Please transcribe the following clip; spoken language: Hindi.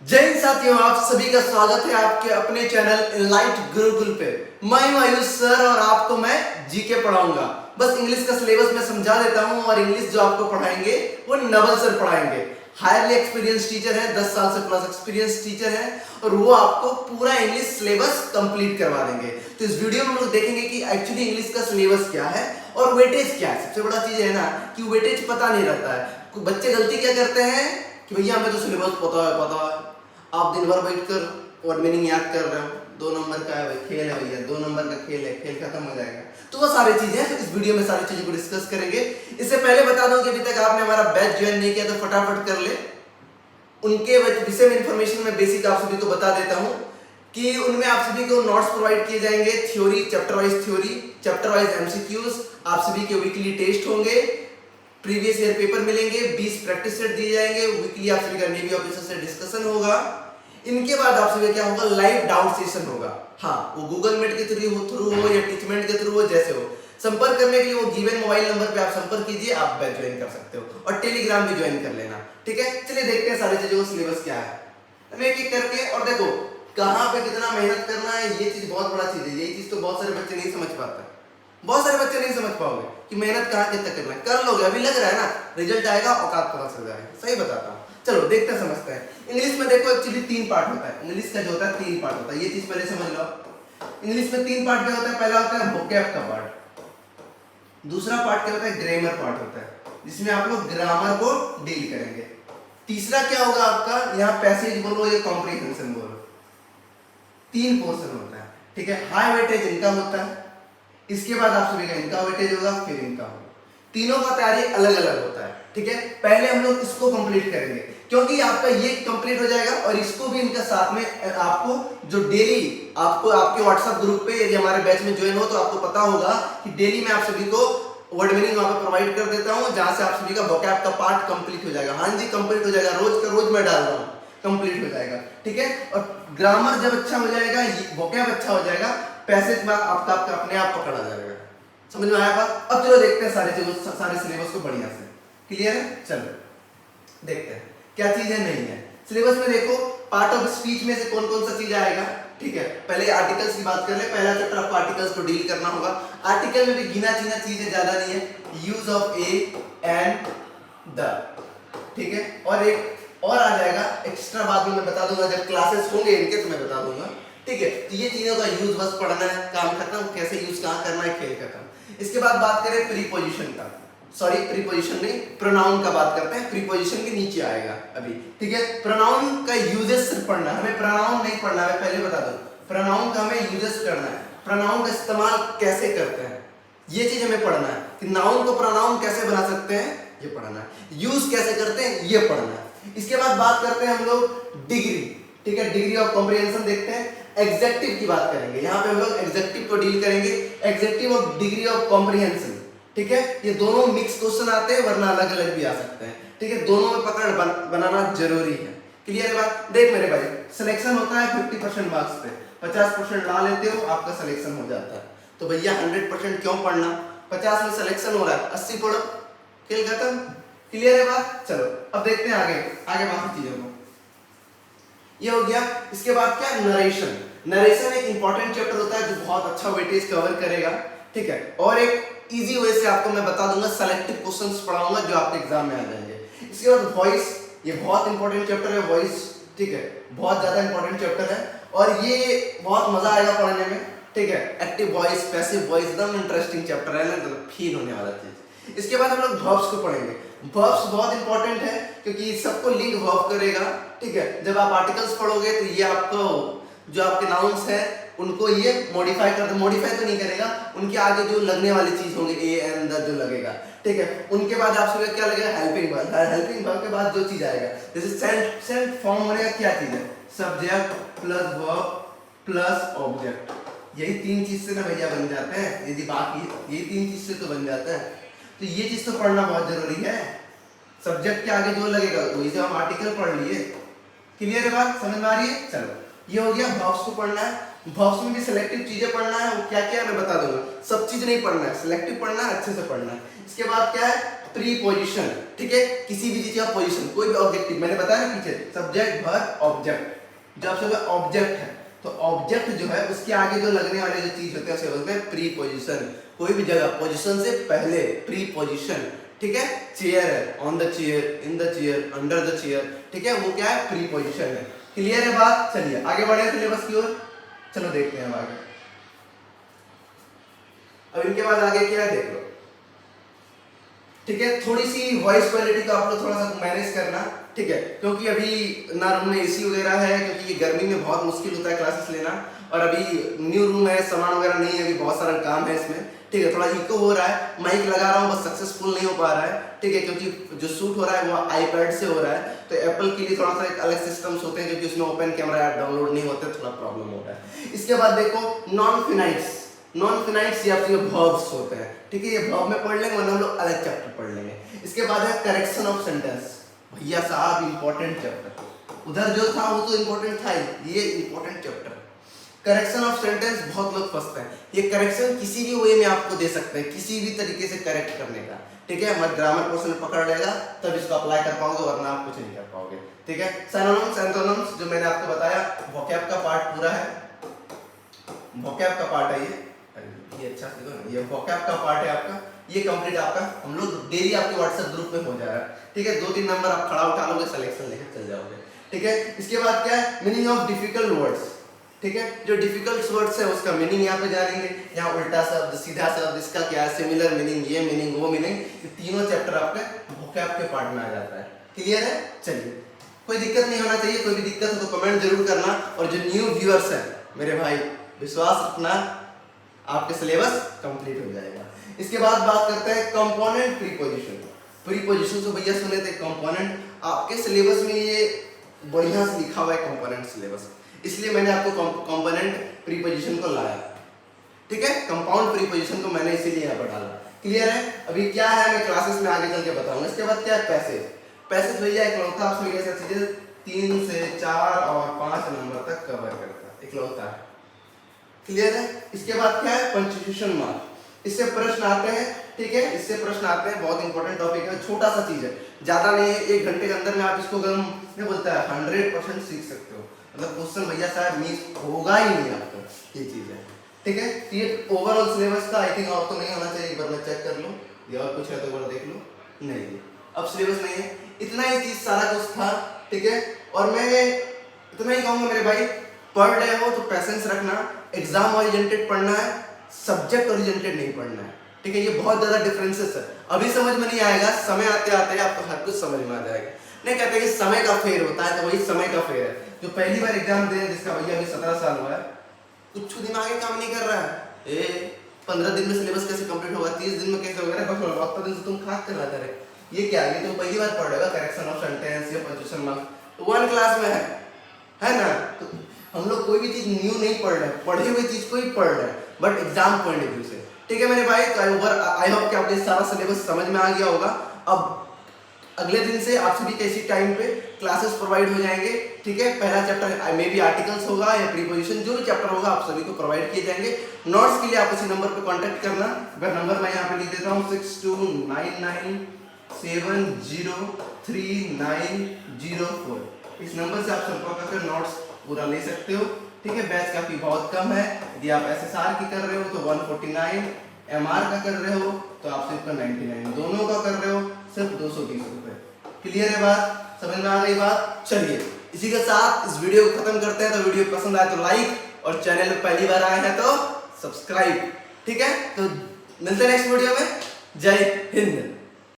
जय हिंद साथियों, आप सभी का स्वागत है आपके अपने चैनल एनलाइट गुरुकुल पे। मैं आयुष सर और आपको मैं जीके पढ़ाऊंगा। बस इंग्लिश का सिलेबस मैं समझा देता हूं और इंग्लिश जो आपको पढ़ाएंगे वो नवल सर पढ़ाएंगे। हाईली एक्सपीरियंस टीचर है, 10 साल से प्लस एक्सपीरियंस टीचर है और वो आपको पूरा इंग्लिश सिलेबस कंप्लीट करवा देंगे। तो इस वीडियो में हम लोग देखेंगे कि एक्चुअली इंग्लिश का सिलेबस क्या है और वेटेज क्या है। सबसे बड़ा चीज है ना कि वेटेज पता नहीं रहता है। बच्चे गलती क्या करते हैं कि भैया हमें तो सिलेबस पता है, आप दिन भर बैठकर वर्ड मीनिंग याद कर रहे हो, 2 नंबर का है खेल है भैया, 2 नंबर का खेल है, खेल खत्म हो जाएगा। तो वो सारी चीजें हैं, तो इस वीडियो में सारी चीजों को डिस्कस करेंगे। इससे पहले बता दूं कि अभी तक आपने हमारा बैच ज्वाइन नहीं किया तो फटाफट कर ले। उनके विषय में इंफॉर्मेशन मैं बेसिक आप सभी को बता देता हूं कि उनमें आप सभी को नोट्स प्रोवाइड किए जाएंगे, थ्योरी, चैप्टर वाइज एमसीक्यूज, आप सभी के वीकली टेस्ट होंगे, प्रीवियस ईयर पेपर मिलेंगे, 20 प्रैक्टिस सेट दिए जाएंगे, वीकली आप सभी का नेवी ऑफिसर से डिस्कशन होगा। इनके बाद आप सभी क्या होगा, लाइव डाउट सेशन होगा। हाँ, वो गूगल मीट के थ्रू हो या टीचमेंट के थ्रू हो, जैसे हो। संपर्क करने के लिए वो गिवन मोबाइल नंबर पे आप संपर्क कीजिए, आप बैच ज्वाइन कर सकते हो और टेलीग्राम भी ज्वाइन कर लेना। ठीक है, चलिए देखते हैं सारी चीजों का सिलेबस क्या है। हम एक एक करके और देखो कहाँ पे कितना मेहनत करना है, ये चीज बहुत बड़ा चीज है। यही चीज तो बहुत सारे बच्चे नहीं समझ पाते, बहुत सारे बच्चे नहीं समझ पाओगे कि मेहनत कहाँ कितना करना है। कर लोगे, अभी लग रहा है ना, रिजल्ट आएगा औकात पता चल जाएगा। सही बताता हूँ, चलो देखते हैं, समझते हैं। इंग्लिश में देखो एक्चुअली 3 पार्ट होता है। इंग्लिश का जो होता है 3 पार्ट होता है, ये चीज पहले समझ लो। इंग्लिश में 3 पार्ट क्या होता है। पहला होता है वोकैब का पार्ट, दूसरा पार्ट क्या होता है, ग्रामर पार्ट होता है, जिसमें आप लोग ग्रामर को डील करेंगे। तीसरा क्या होगा आपका, यहाँ पैसेज बोलो या कॉम्प्रिहेंशन बोलो, 3 पोर्शन होता है। ठीक है, हाई वेटेज इनका होता है, इसके बाद आप सभी का इनका वेटेज होगा, फिर इनका होगा। तीनों का तैयारी अलग अलग होता है। ठीक है, पहले हम लोग इसको कंप्लीट करेंगे क्योंकि आपका ये कंप्लीट हो जाएगा और इसको भी इनका साथ में आपको जो डेली आपको आपके व्हाट्सएप ग्रुप पे यदि हमारे बैच में ज्वाइन हो तो आपको पता होगा कि डेली मैं आप सभी को वर्ड मीनिंग वहां पे प्रोवाइड कर देता हूं, जहां से आप सभी का वोकैब का पार्ट कंप्लीट हो जाएगा। हाँ जी, कंप्लीट हो जाएगा, रोज का रोज मैं डाल रहा हूं, कंप्लीट हो जाएगा। ठीक है, और ग्रामर जब अच्छा हो जाएगा, वोकैब अच्छा हो जाएगा, पैसेज में आपका अपने आप पकड़ा जाएगा। समझ में आया बात। अब चलो देखते हैं सारे सिलेबस को बढ़िया से। क्लियर है, चलो देखते हैं क्या चीज है नहीं है। सिलेबस में देखो पार्ट ऑफ स्पीच में से कौन कौन सा चीज आएगा। ठीक है, पहले आर्टिकल्स की बात कर ले। पहला चैप्टर आपको आर्टिकल्स को डील करना होगा। आर्टिकल में भी गिना चुना चीजें ज्यादा नहीं है, use of A and the. ठीक है, और एक और आ जाएगा एक्स्ट्रा, बाद में मैं बता दूंगा जब क्लासेस होंगे इनके, तो मैं बता दूंगा। ठीक है, तो ये चीजों का यूज बस पढ़ना है, काम खत्म। कैसे यूज कहां करना है, खेल खत्म। इसके बाद बात करें प्रीपोजिशन का, सॉरी प्रीपोजिशन नहीं, प्रोनाउन का बात करते हैं। प्रीपोजिशन के नीचे आएगा अभी। ठीक है, प्रोनाउन का यूजेस सिर्फ पढ़ना है, हमें प्रोनाउन नहीं पढ़ना है, पहले बता दूं। प्रोनाउन का हमें यूजेस करना है, प्रोनाउन का इस्तेमाल कैसे करते हैं ये चीज हमें पढ़ना है, कि नाउन को प्रोनाउन कैसे बना सकते हैं ये पढ़ना है, यूज कैसे करते हैं ये पढ़ना है। इसके बाद बात करते हैं हम लोग डिग्री। ठीक है, डिग्री ऑफ कॉम्प्रिहेंशन देखते हैं। एग्जेक्टिव की बात करेंगे, यहाँ पे हम लोग एग्जेक्टिव को डील करेंगे, executive of degree of comprehension. ठीक है, ये दोनों मिक्स क्वेश्चन आते हैं, वरना अलग अलग भी आ सकते हैं। ठीक है, दोनों में पकड़ बनाना जरूरी है। क्लियर है बात। देख मेरे भाई, सिलेक्शन होता है 50% मार्क्स पे, 50% ला लेते हो आपका सिलेक्शन हो जाता है। तो भैया 100% क्यों पढ़ना, 50 में सिलेक्शन हो रहा है, 80 पढ़ो, खेल खत्म। क्लियर है बात। चलो अब देखते हैं आगे बाकी चीजों को। ये हो गया। इसके बाद क्या, नरेशन। नरेशन एक इंपॉर्टेंट चैप्टर होता है जो बहुत अच्छा वेटेज कवर करेगा। ठीक है, और एक इजी वे से आपको मैं बता दूंगा, सेलेक्टिव क्वेश्चंस पढ़ाऊंगा जो आपके एग्जाम में आ जाएंगे। इसके बाद वॉइस, ये बहुत इंपॉर्टेंट चैप्टर है वॉइस। ठीक है, बहुत ज्यादा इंपॉर्टेंट चैप्टर है और ये बहुत मजा आएगा पढ़ने में। ठीक है, एक्टिव वॉइस, पैसिव वॉइस, एकदम इंटरेस्टिंग चैप्टर है ना, फील होने वाला चीज। इसके बाद हम लोग वर्ब्स को पढ़ेंगे। वर्ब्स बहुत इंपॉर्टेंट है क्योंकि सबको लिंक वर्ब करेगा। ठीक है, जब आप आर्टिकल्स पढ़ोगे तो ये आपको जो आपके नाउन्स है उनको ये मॉडिफाई कर दे, मॉडिफाई तो नहीं करेगा, उनके आगे जो लगने वाली चीज होंगे ए एंड द जो लगेगा। ठीक है, उनके बाद आपसे क्या लगेगा, हेल्पिंग वर्ब। हेल्पिंग वर्ब के बाद जो चीज आएगा, जैसे सेंट फॉर्म होने क्या चीज है, subject plus verb plus object. यही 3 चीज से ना भैया बन जाते हैं, यदि बाकी यही 3 चीज से तो बन जाता है। तो ये चीज तो पढ़ना बहुत जरूरी है। सब्जेक्ट के आगे जो लगेगा वही से हम आर्टिकल पढ़ लिए। क्लियर है बात, समझ में आ रही है। चलो ये हो गया, वर्ब्स को पढ़ना है। वर्ब्स में भी सिलेक्टिव चीजें पढ़ना है, वो क्या क्या है मैं बता दूंगा। सब चीज नहीं पढ़ना है, सिलेक्टिव पढ़ना है, अच्छे से पढ़ना है। इसके बाद क्या है, प्रीपोजिशन। ठीक है, किसी भी चीज का पोजीशन, कोई भी ऑब्जेक्टिव, मैंने बताया ना पीछे, सब्जेक्ट वर्ब ऑब्जेक्ट, जब सब ऑब्जेक्ट है तो ऑब्जेक्ट जो है उसके आगे जो लगने वाले जो चीज होते हैं उसे बोलते हैं प्रीपोजिशन। कोई भी जगह पोजीशन से पहले प्रीपोजिशन, ठीक है, चेयर है, on the chair, in the chair, under the chair, ठीक है, वो क्या है, प्रीपोजिशन है। क्लियर है बात? चलिए आगे बढ़े सिलेबस की ओर, चलो देखते हैं आगे। अब इनके बाद आगे क्या है देख लो, ठीक है। थोड़ी सी वॉइस क्वालिटी को आप लोग थोड़ा सा मैनेज करना, ठीक है, क्योंकि अभी ना रूम में एसी वगैरह है, क्योंकि ये गर्मी में बहुत मुश्किल होता है क्लासेस लेना, और अभी न्यू रूम है, सामान वगैरह नहीं है, अभी बहुत सारा काम है इसमें, ठीक है। थोड़ा इको हो रहा है, माइक लगा रहा हूँ बस सक्सेसफुल नहीं हो पा रहा है, ठीक है, क्योंकि जो शूट हो रहा है वो आईपैड से हो रहा है, तो एप्पल के लिए थोड़ा सा एक अलग सिस्टम्स होते हैं, क्योंकि उसमें ओपन कैमरा डाउनलोड नहीं होते, थोड़ा प्रॉब्लम हो रहा है। इसके बाद देखो नॉन फिनाइट्स, नॉन फिनाइट्स या फिर वर्ब्स होते हैं, ठीक है, ये वर्ब में पढ़ लेंगे वरना हम लोग अलग चैप्टर पढ़ लेंगे। इसके बाद है करेक्शन ऑफ सेंटेंस, भैया साहब इंपॉर्टेंट चैप्टर, उधर जो था वो तो इंपॉर्टेंट था ही, ये important chapter. Correction of sentence बहुत लोग फंसते हैं, ये करेक्शन किसी भी वे में आपको दे सकते हैं, किसी भी तरीके से करेक्ट करने का, ठीक है। मत ग्रामर पोर्शन में पकड़ लेगा तब इसको अप्लाई कर पाओगे, वरना आप कुछ नहीं कर पाओगे, ठीक है। सिनोनिम्स एंटोनिम्स जो मैंने आपको बताया, वोकैब का पार्ट पूरा है, वोकैब का पार्ट है ये अच्छा से देखो, ये वोकैब का पार्ट है आपका, ये कंप्लीट आपका हम लोग डेली आपके व्हाट्सएप ग्रुप में हो जा रहा है, ठीक है। 2-3 नंबर आप खड़ा उठा लोगे, सिलेक्शन लेकर चल जाओगे, ठीक है। इसके बाद क्या है, मीनिंग ऑफ डिफिकल्ट वर्ड्स, ठीक है, जो डिफिकल्ट वर्ड्स है उसका मीनिंग यहाँ पे जानेंगे, यहाँ उल्टा शब्द, सीधा शब्द, इसका क्या है, सिमिलर मीनिंग, ये मीनिंग, वो मीनिंग, ये तीनों चैप्टर आपके वोकैब के पार्ट में आ जाता है। क्लियर है? चलिए, कोई दिक्कत नहीं होना चाहिए, कोई भी दिक्कत हो तो कमेंट जरूर करना, और जो न्यू व्यूअर्स हैं मेरे भाई, विश्वास रखना आपके सिलेबस कंप्लीट हो जाएगा। इसके बाद बात करते हैं कंपोनेंट प्रीपोजिशन। प्रीपोजिशन तो भैया सुने थे, कंपोनेंट आपके सिलेबस में ये बढ़िया से लिखा हुआ है कंपोनेंट सिलेबस, इसलिए मैंने आपको कंपोनेंट प्रीपोजिशन को लाया, ठीक है। कंपाउंड प्रीपोजिशन को मैंने इसीलिए यहाँ पर डाला। क्लियर है? अभी क्या है मैं क्लासेस में आगे चल के बताऊंगा। इसके बाद क्या है, पैसेज। पैसेज भैया इकलौता उसमें कैसे चीजें 3 से 4 और 5 नंबर तक कवर करता है, इकलौता है। क्लियर है? इसके बाद क्या है, पंक्चुएशन मार्क, इससे प्रश्न आते हैं, ठीक है, इससे प्रश्न आते हैं, बहुत इंपॉर्टेंट टॉपिक है, छोटा सा चीज है, ज्यादा नहीं है, 1 घंटे के अंदर में आप इसको अगर मैं बोलता है 100% सीख सकते हो, मतलब क्वेश्चन भैया शायद मिस होगा ही नहीं आपको, ये चीज है, ठीक है। ये ओवरऑल सिलेबस का आई थिंक और तो नहीं होना चाहिए, एक बार मैं चेक कर लूं, या और कुछ है तो एक बार देख लो, नहीं अब सिलेबस नहीं है, इतना ही चीज सारा कुछ था, ठीक है। और मैं इतना ही कहूंगा मेरे भाई, पढ़ रहे हो तो पैसेंस रखना, एग्जाम ओरिएंटेड पढ़ना है, सब्जेक्ट ओरिएंटेड नहीं पढ़ना है, ठीक है। ये बहुत ज्यादा डिफरेंसेस है, अभी समझ में नहीं आएगा, समय आते आते आपको हर कुछ समझ में आ जाएगा। नहीं कहते कि समय का फेर होता है, तो वही समय का फेर है। जो पहली बार एग्जाम दे, जिसका भैया अभी 17 साल हुआ है, कुछ दिमाग काम नहीं कर रहा है, 15 दिन में सिलेबस कैसे कंप्लीट होगा, 30 दिन में कैसे होगा, बस 8 दिन से तुम खाक कर रहा था, ये क्या है, ये तुम पहली बार पढ़ रहे हो, करेक्शन ऑफ सेंटेंस या पंक्चुएशन मार्क्स 1 क्लास में है ना। तो हम लोग कोई भी चीज न्यू नहीं पढ़ रहे हैं, पढ़ी हुई चीज को ही पढ़ रहे हैं, but exam point of view से, ठीक है मेरे भाई। आई होप कि आपको सारा सिलेबस समझ में आ गया होगा। अब अगले दिन से आप सभी के इसी टाइम पे क्लासेस प्रोवाइड हो जाएंगे, ठीक है। पहला चैप्टर मे बी आर्टिकल्स होगा या प्रीपोजिशन, जो भी चैप्टर होगा आप सभी को प्रोवाइड किए जाएंगे। नोट्स के लिए आप इसी नंबर पे कांटेक्ट करना, अगर नंबर मैं यहाँ पे लिख देता हूँ 6299703904, इस नंबर से आप संपर्क करके नोट्स पूरा ले सकते हो, ठीक है। बैच काफी बहुत कम है, यदि आप एसएसआर की कर रहे हो तो 149, एमआर का कर रहे हो तो आप सिर्फ 99, दोनों का कर रहे हो सिर्फ 220 रुपए। क्लियर है बात, समझ में आ गई बात? चलिए इसी के साथ इस वीडियो को खत्म करते हैं। तो वीडियो पसंद आए तो लाइक, और चैनल पे पहली बार आए हैं तो सब्सक्राइब, ठीक है। तो मिलते हैं नेक्स्ट वीडियो में। जय हिंद।